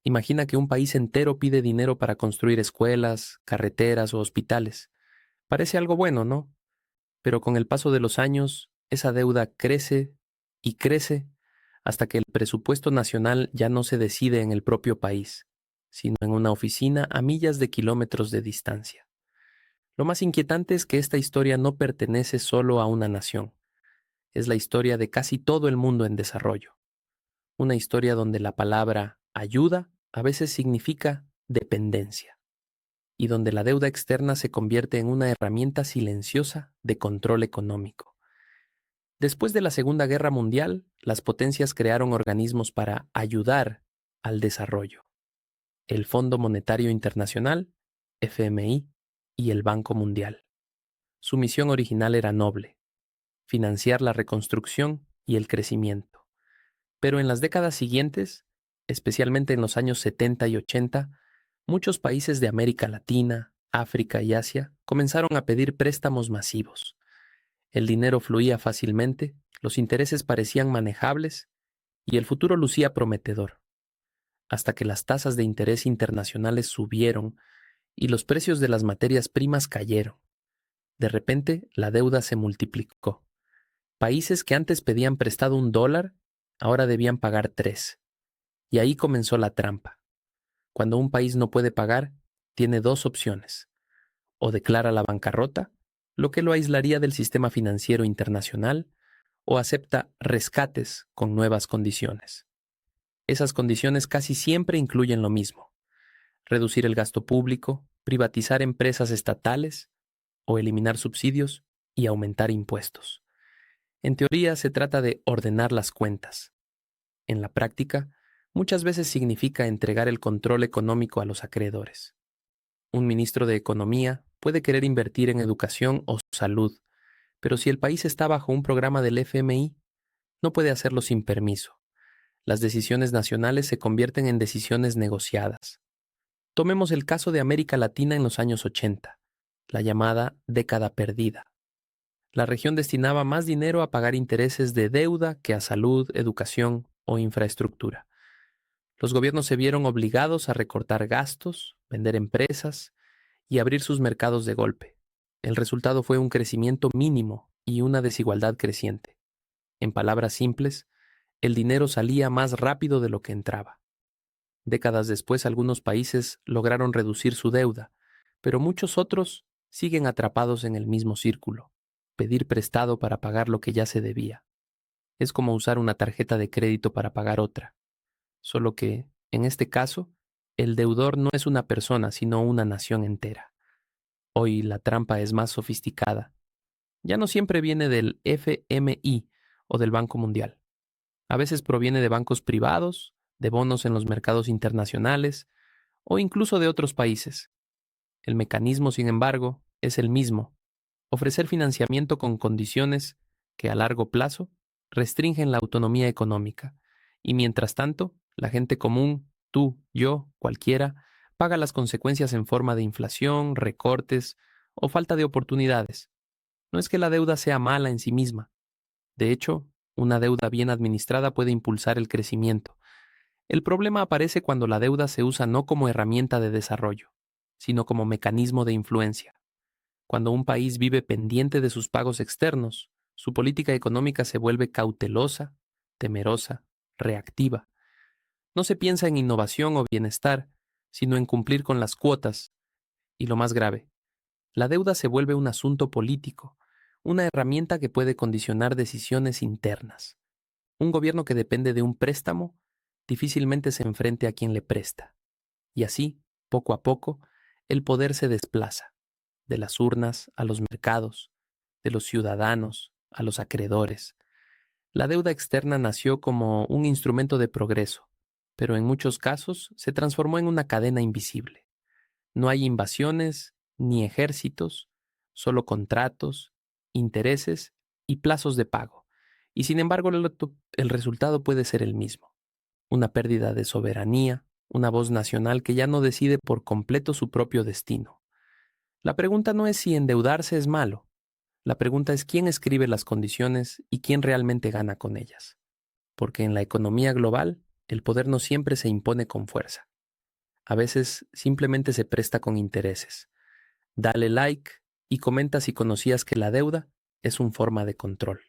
Imagina que un país entero pide dinero para construir escuelas, carreteras o hospitales. Parece algo bueno, ¿no? Pero con el paso de los años, esa deuda crece y crece hasta que el presupuesto nacional ya no se decide en el propio país, sino en una oficina a millas de kilómetros de distancia. Lo más inquietante es que esta historia no pertenece solo a una nación, es la historia de casi todo el mundo en desarrollo. Una historia donde la palabra ayuda a veces significa dependencia y donde la deuda externa se convierte en una herramienta silenciosa de control económico. Después de la Segunda Guerra Mundial, las potencias crearon organismos para ayudar al desarrollo: el Fondo Monetario Internacional, FMI, y el Banco Mundial. Su misión original era noble: financiar la reconstrucción y el crecimiento. Pero en las décadas siguientes, especialmente en los años 70 y 80, muchos países de América Latina, África y Asia comenzaron a pedir préstamos masivos. El dinero fluía fácilmente, los intereses parecían manejables y el futuro lucía prometedor, hasta que las tasas de interés internacionales subieron y los precios de las materias primas cayeron. De repente, la deuda se multiplicó. Países que antes pedían prestado $1, ahora debían pagar 3. Y ahí comenzó la trampa. Cuando un país no puede pagar, tiene dos opciones: o declara la bancarrota, lo que lo aislaría del sistema financiero internacional, o acepta rescates con nuevas condiciones. Esas condiciones casi siempre incluyen lo mismo: reducir el gasto público, privatizar empresas estatales o eliminar subsidios y aumentar impuestos. En teoría se trata de ordenar las cuentas. En la práctica, muchas veces significa entregar el control económico a los acreedores. Un ministro de Economía puede querer invertir en educación o salud, pero si el país está bajo un programa del FMI, no puede hacerlo sin permiso. Las decisiones nacionales se convierten en decisiones negociadas. Tomemos el caso de América Latina en los años 80, la llamada década perdida. La región destinaba más dinero a pagar intereses de deuda que a salud, educación o infraestructura. Los gobiernos se vieron obligados a recortar gastos, vender empresas y abrir sus mercados de golpe. El resultado fue un crecimiento mínimo y una desigualdad creciente. En palabras simples, el dinero salía más rápido de lo que entraba. Décadas después, algunos países lograron reducir su deuda, pero muchos otros siguen atrapados en el mismo círculo: pedir prestado para pagar lo que ya se debía. Es como usar una tarjeta de crédito para pagar otra, solo que, en este caso, el deudor no es una persona, sino una nación entera. Hoy la trampa es más sofisticada. Ya no siempre viene del FMI o del Banco Mundial. A veces proviene de bancos privados, de bonos en los mercados internacionales o incluso de otros países. El mecanismo, sin embargo, es el mismo: ofrecer financiamiento con condiciones que a largo plazo restringen la autonomía económica. Y mientras tanto, la gente común, tú, yo, cualquiera, paga las consecuencias en forma de inflación, recortes o falta de oportunidades. No es que la deuda sea mala en sí misma. De hecho, una deuda bien administrada puede impulsar el crecimiento. El problema aparece cuando la deuda se usa no como herramienta de desarrollo, sino como mecanismo de influencia. Cuando un país vive pendiente de sus pagos externos, su política económica se vuelve cautelosa, temerosa, reactiva. No se piensa en innovación o bienestar, sino en cumplir con las cuotas. Y lo más grave, la deuda se vuelve un asunto político, una herramienta que puede condicionar decisiones internas. Un gobierno que depende de un préstamo difícilmente se enfrente a quien le presta. Y así, poco a poco, el poder se desplaza de las urnas a los mercados, de los ciudadanos a los acreedores. La deuda externa nació como un instrumento de progreso, pero en muchos casos se transformó en una cadena invisible. No hay invasiones ni ejércitos, solo contratos, intereses y plazos de pago. Y sin embargo, el resultado puede ser el mismo: una pérdida de soberanía, una voz nacional que ya no decide por completo su propio destino. La pregunta no es si endeudarse es malo. La pregunta es quién escribe las condiciones y quién realmente gana con ellas. Porque en la economía global, el poder no siempre se impone con fuerza. A veces simplemente se presta con intereses. Dale like y comenta si conocías que la deuda es una forma de control.